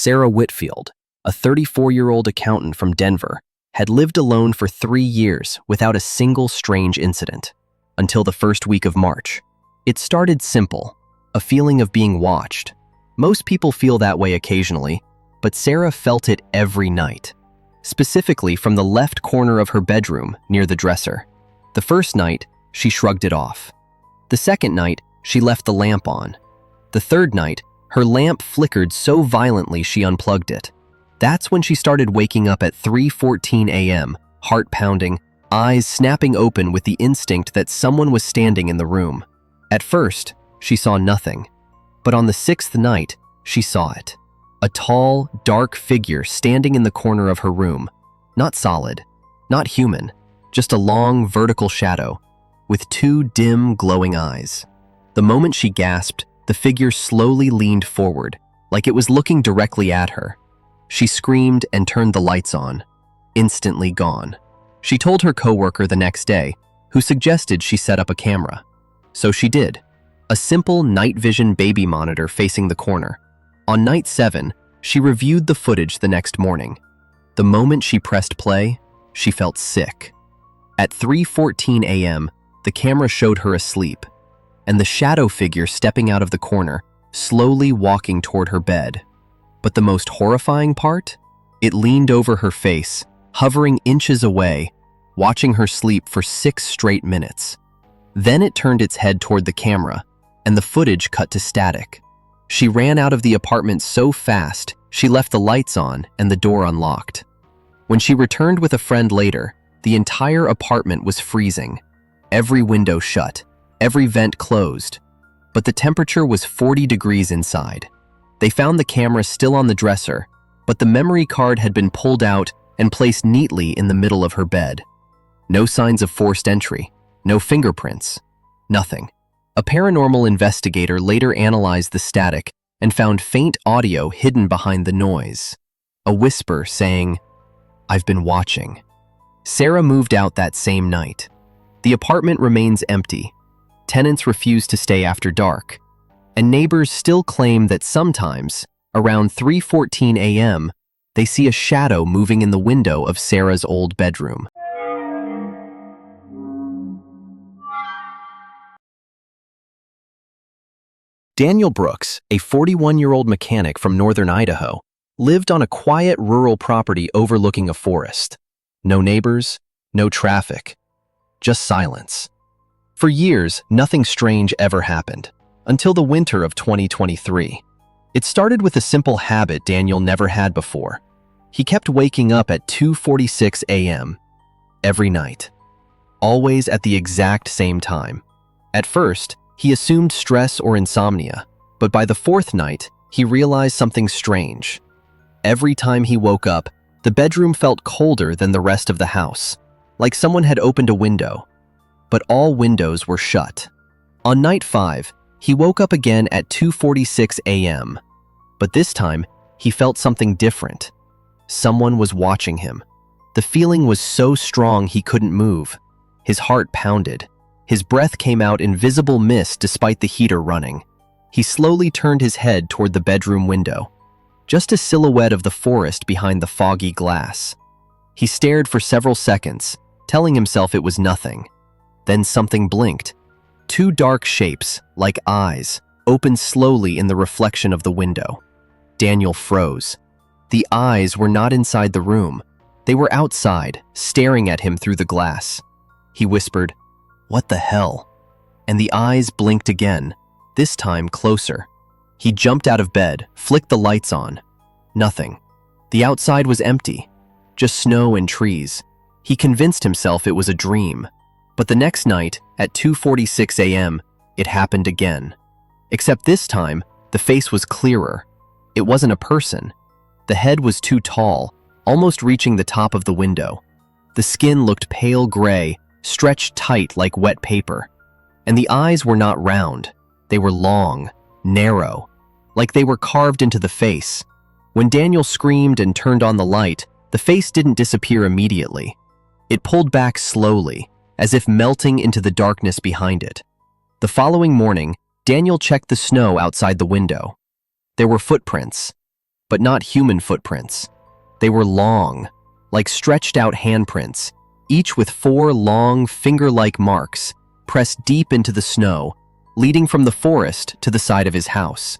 Sarah Whitfield, a 34-year-old accountant from Denver, had lived alone for 3 years without a single strange incident, until the first week of March. It started simple, a feeling of being watched. Most people feel that way occasionally, but Sarah felt it every night, specifically from the left corner of her bedroom near the dresser. The first night, she shrugged it off. The second night, she left the lamp on. The third night, her lamp flickered so violently she unplugged it. That's when she started waking up at 3:14 a.m., heart pounding, eyes snapping open with the instinct that someone was standing in the room. At first, she saw nothing, but on the sixth night, she saw it. A tall, dark figure standing in the corner of her room. Not solid, not human, just a long, vertical shadow, with 2 dim, glowing eyes. The moment she gasped, the figure slowly leaned forward, like it was looking directly at her. She screamed and turned the lights on. Instantly gone. She told her coworker the next day, who suggested she set up a camera. So she did. A simple night vision baby monitor facing the corner. On night 7, she reviewed the footage the next morning. The moment she pressed play, she felt sick. At 3:14 a.m., the camera showed her asleep, and the shadow figure stepping out of the corner, slowly walking toward her bed. But the most horrifying part? It leaned over her face, hovering inches away, watching her sleep for 6 straight minutes. Then it turned its head toward the camera, and the footage cut to static. She ran out of the apartment so fast, she left the lights on and the door unlocked. When she returned with a friend later, the entire apartment was freezing. Every window shut, every vent closed, but the temperature was 40 degrees inside. They found the camera still on the dresser, but the memory card had been pulled out and placed neatly in the middle of her bed. No signs of forced entry, no fingerprints, nothing. A paranormal investigator later analyzed the static and found faint audio hidden behind the noise. A whisper saying, "I've been watching." Sarah moved out that same night. The apartment remains empty. Tenants refuse to stay after dark, and neighbors still claim that sometimes, around 3:14 a.m., they see a shadow moving in the window of Sarah's old bedroom. Daniel Brooks, a 41-year-old mechanic from northern Idaho, lived on a quiet rural property overlooking a forest. No neighbors, no traffic, just silence. For years, nothing strange ever happened, until the winter of 2023. It started with a simple habit Daniel never had before. He kept waking up at 2:46 a.m. every night, always at the exact same time. At first, he assumed stress or insomnia, but by the 4th night, he realized something strange. Every time he woke up, the bedroom felt colder than the rest of the house, like someone had opened a window. But all windows were shut. On night 5, he woke up again at 2:46 a.m. But this time, he felt something different. Someone was watching him. The feeling was so strong he couldn't move. His heart pounded. His breath came out in visible mist despite the heater running. He slowly turned his head toward the bedroom window. Just a silhouette of the forest behind the foggy glass. He stared for several seconds, telling himself it was nothing. Then something blinked. 2 dark shapes, like eyes, opened slowly in the reflection of the window. Daniel froze. The eyes were not inside the room. They were outside, staring at him through the glass. He whispered, "What the hell?" And the eyes blinked again, this time closer. He jumped out of bed, flicked the lights on. Nothing. The outside was empty, just snow and trees. He convinced himself it was a dream. But the next night, at 2:46 a.m., it happened again. Except this time, the face was clearer. It wasn't a person. The head was too tall, almost reaching the top of the window. The skin looked pale gray, stretched tight like wet paper. And the eyes were not round. They were long, narrow, like they were carved into the face. When Daniel screamed and turned on the light, the face didn't disappear immediately. It pulled back slowly, as if melting into the darkness behind it. The following morning, Daniel checked the snow outside the window. There were footprints. but not human footprints. They were long, like stretched-out handprints, each with 4 long, finger-like marks pressed deep into the snow, leading from the forest to the side of his house.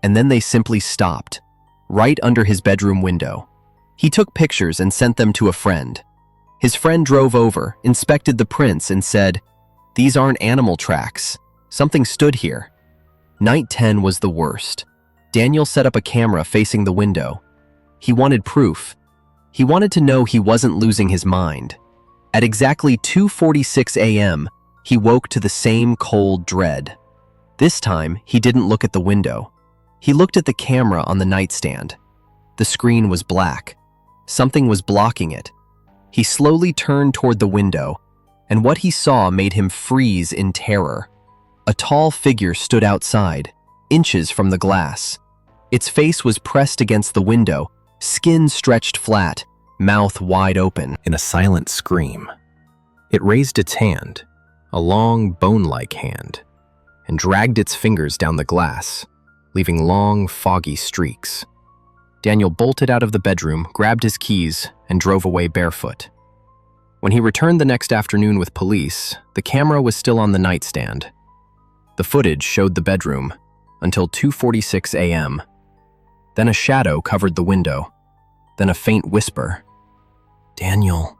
And then they simply stopped, right under his bedroom window. He took pictures and sent them to a friend. His friend drove over, inspected the prints, and said, "These aren't animal tracks. Something stood here." Night 10 was the worst. Daniel set up a camera facing the window. He wanted proof. He wanted to know he wasn't losing his mind. At exactly 2:46 a.m., he woke to the same cold dread. This time, he didn't look at the window. He looked at the camera on the nightstand. The screen was black. Something was blocking it. He slowly turned toward the window, and what he saw made him freeze in terror. A tall figure stood outside, inches from the glass. Its face was pressed against the window, skin stretched flat, mouth wide open. In a silent scream, it raised its hand, a long, bone-like hand, and dragged its fingers down the glass, leaving long, foggy streaks. Daniel bolted out of the bedroom, grabbed his keys, and drove away barefoot. When he returned the next afternoon with police, the camera was still on the nightstand. The footage showed the bedroom until 2:46 a.m. Then a shadow covered the window. Then a faint whisper. "Daniel."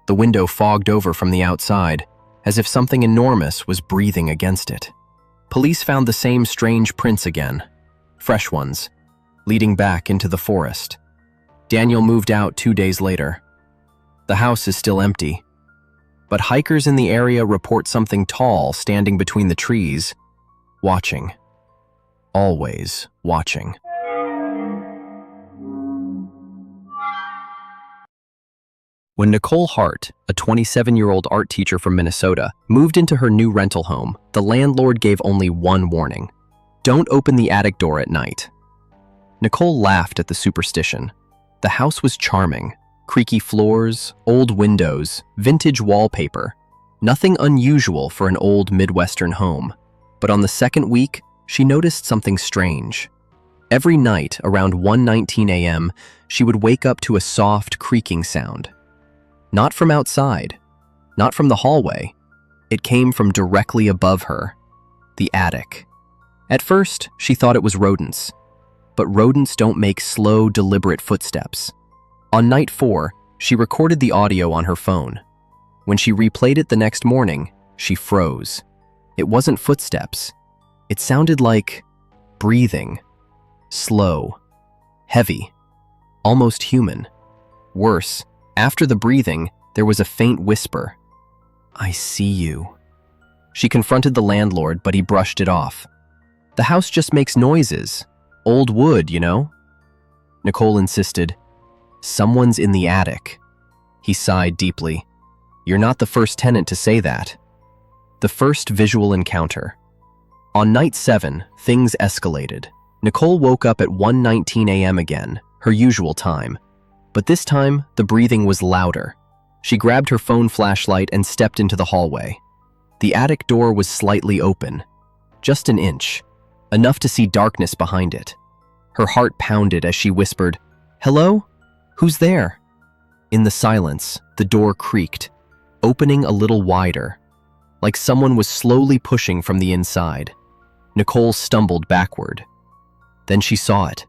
The window fogged over from the outside, as if something enormous was breathing against it. Police found the same strange prints again, fresh ones, leading back into the forest. Daniel moved out 2 days later. The house is still empty, but hikers in the area report something tall standing between the trees, watching. Always watching. When Nicole Hart, a 27-year-old art teacher from Minnesota, moved into her new rental home, the landlord gave only one warning: don't open the attic door at night. Nicole laughed at the superstition. The house was charming. Creaky floors, old windows, vintage wallpaper. Nothing unusual for an old Midwestern home. But on the second week, she noticed something strange. Every night around 1:19 a.m., she would wake up to a soft creaking sound. Not from outside, not from the hallway. It came from directly above her, the attic. At first, she thought it was rodents. But rodents don't make slow, deliberate footsteps. On night 4, she recorded the audio on her phone. When she replayed it the next morning, she froze. It wasn't footsteps. It sounded like breathing. Slow, heavy, almost human. Worse, after the breathing, there was a faint whisper. "I see you." She confronted the landlord, but he brushed it off. "The house just makes noises. Old wood, you know?" Nicole insisted. "Someone's in the attic." He sighed deeply. "You're not the first tenant to say that." The first visual encounter. On night 7, things escalated. Nicole woke up at 1:19 a.m. again, her usual time. But this time, the breathing was louder. She grabbed her phone flashlight and stepped into the hallway. The attic door was slightly open, just an inch, enough to see darkness behind it. Her heart pounded as she whispered, "Hello? Who's there?" In the silence, the door creaked, opening a little wider, like someone was slowly pushing from the inside. Nicole stumbled backward. Then she saw it,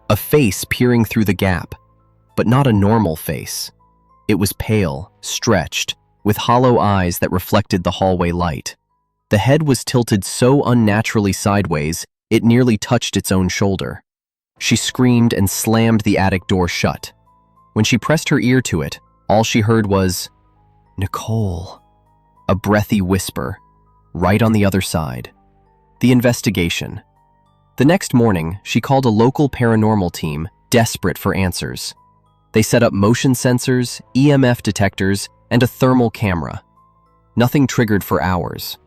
a face peering through the gap. But not a normal face. It was pale, stretched, with hollow eyes that reflected the hallway light. The head was tilted so unnaturally sideways, it nearly touched its own shoulder. She screamed and slammed the attic door shut. When she pressed her ear to it, all she heard was, "Nicole," a breathy whisper, right on the other side. The investigation. The next morning, she called a local paranormal team, desperate for answers. They set up motion sensors, EMF detectors, and a thermal camera. Nothing triggered for hours.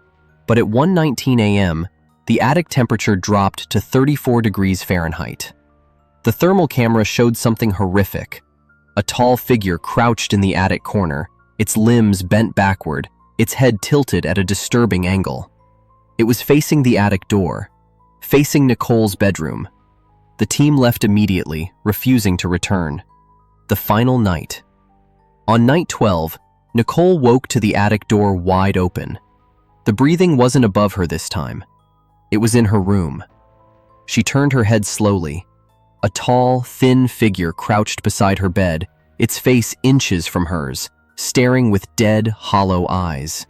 But at 1:19 a.m., the attic temperature dropped to 34 degrees Fahrenheit. The thermal camera showed something horrific. A tall figure crouched in the attic corner, its limbs bent backward, its head tilted at a disturbing angle. It was facing the attic door, facing Nicole's bedroom. The team left immediately, refusing to return. The final night. On night 12, Nicole woke to the attic door wide open. The breathing wasn't above her this time. It was in her room. She turned her head slowly. A tall, thin figure crouched beside her bed, its face inches from hers, staring with dead, hollow eyes.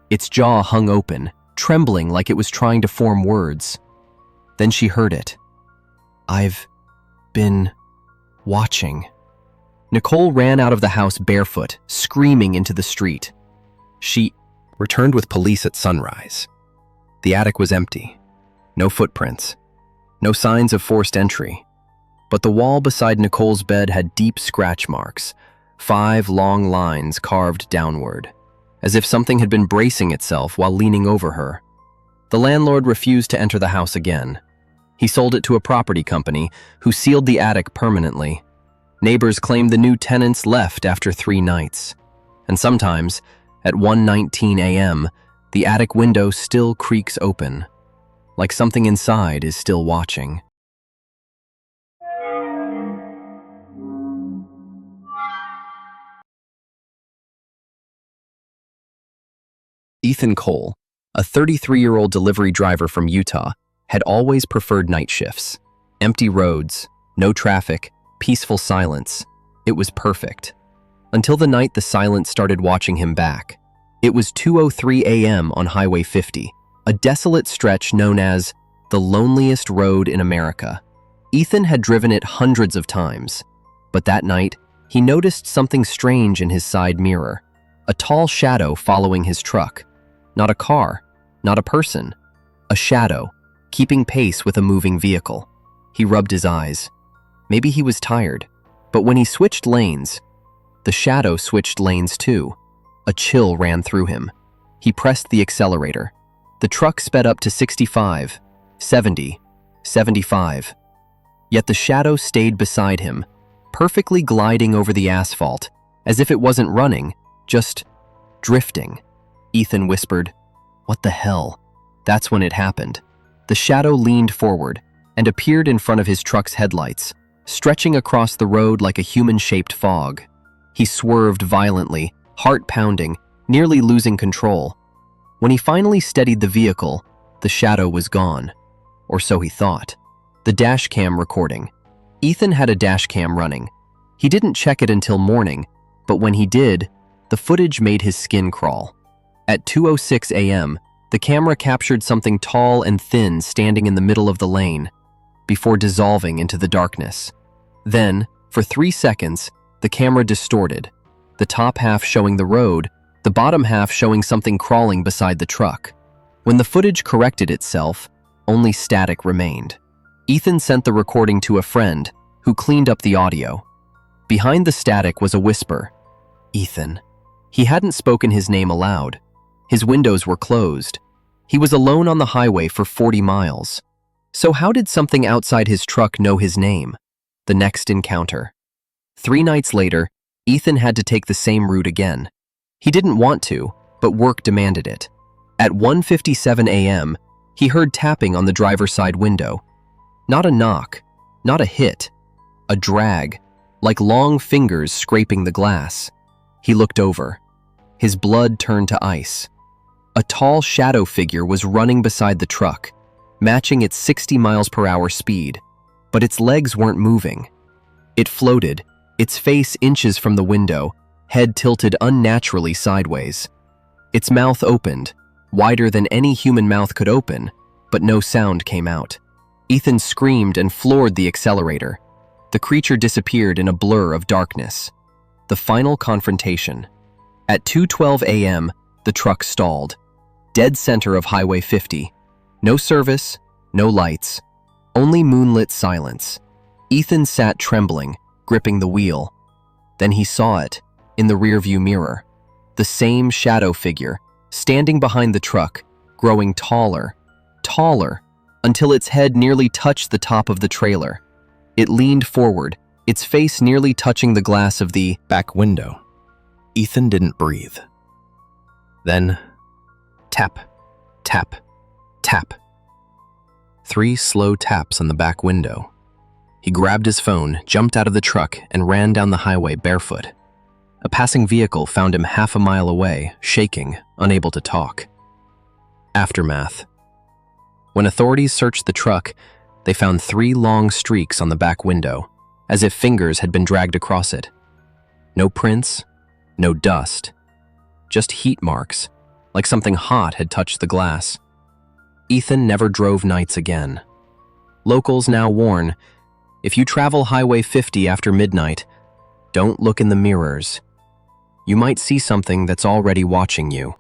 Its jaw hung open, trembling like it was trying to form words. Then she heard it. "I've been watching." Nicole ran out of the house barefoot, screaming into the street. She returned with police at sunrise. The attic was empty. No footprints. No signs of forced entry. But the wall beside Nicole's bed had deep scratch marks, 5 long lines carved downward, as if something had been bracing itself while leaning over her. The landlord refused to enter the house again. He sold it to a property company who sealed the attic permanently. Neighbors claimed the new tenants left after 3 nights. And sometimes, at 1:19 a.m., the attic window still creaks open, like something inside is still watching. Ethan Cole, a 33-year-old delivery driver from Utah, had always preferred night shifts. Empty roads, no traffic, peaceful silence. It was perfect. Until the night the silence started watching him back. It was 2:03 a.m. on Highway 50, a desolate stretch known as the loneliest road in America. Ethan had driven it hundreds of times, but that night, he noticed something strange in his side mirror. A tall shadow following his truck. Not a car, not a person. A shadow, keeping pace with a moving vehicle. He rubbed his eyes. Maybe he was tired, but when he switched lanes, the shadow switched lanes too. A chill ran through him. He pressed the accelerator. The truck sped up to 65, 70, 75. Yet the shadow stayed beside him, perfectly gliding over the asphalt, as if it wasn't running, just drifting. Ethan whispered, "What the hell?" That's when it happened. The shadow leaned forward and appeared in front of his truck's headlights, stretching across the road like a human-shaped fog. He swerved violently, heart pounding, nearly losing control. When he finally steadied the vehicle, the shadow was gone. Or so he thought. The dash cam recording. Ethan had a dash cam running. He didn't check it until morning, but when he did, the footage made his skin crawl. At 2:06 a.m., the camera captured something tall and thin standing in the middle of the lane, before dissolving into the darkness. Then, for 3 seconds, the camera distorted, the top half showing the road, the bottom half showing something crawling beside the truck. When the footage corrected itself, only static remained. Ethan sent the recording to a friend, who cleaned up the audio. Behind the static was a whisper. Ethan. He hadn't spoken his name aloud. His windows were closed. He was alone on the highway for 40 miles. So how did something outside his truck know his name? The next encounter. 3 nights later, Ethan had to take the same route again. He didn't want to, but work demanded it. At 1:57 a.m., he heard tapping on the driver's side window. Not a knock, not a hit, a drag, like long fingers scraping the glass. He looked over. His blood turned to ice. A tall shadow figure was running beside the truck, matching its 60 miles per hour speed, but its legs weren't moving. It floated, its face inches from the window, head tilted unnaturally sideways. Its mouth opened, wider than any human mouth could open, but no sound came out. Ethan screamed and floored the accelerator. The creature disappeared in a blur of darkness. The final confrontation. At 2:12 a.m., the truck stalled. Dead center of Highway 50. No service, no lights, only moonlit silence. Ethan sat trembling, gripping the wheel. Then he saw it, in the rearview mirror. The same shadow figure, standing behind the truck, growing taller, taller, until its head nearly touched the top of the trailer. It leaned forward, its face nearly touching the glass of the back window. Ethan didn't breathe. Then, tap, tap, tap. 3 slow taps on the back window. He grabbed his phone, jumped out of the truck, and ran down the highway barefoot. A passing vehicle found him half a mile away, shaking, unable to talk. Aftermath. When authorities searched the truck, they found 3 long streaks on the back window, as if fingers had been dragged across it. No prints, no dust, just heat marks, like something hot had touched the glass. Ethan never drove nights again. Locals now warn, if you travel Highway 50 after midnight, don't look in the mirrors. You might see something that's already watching you.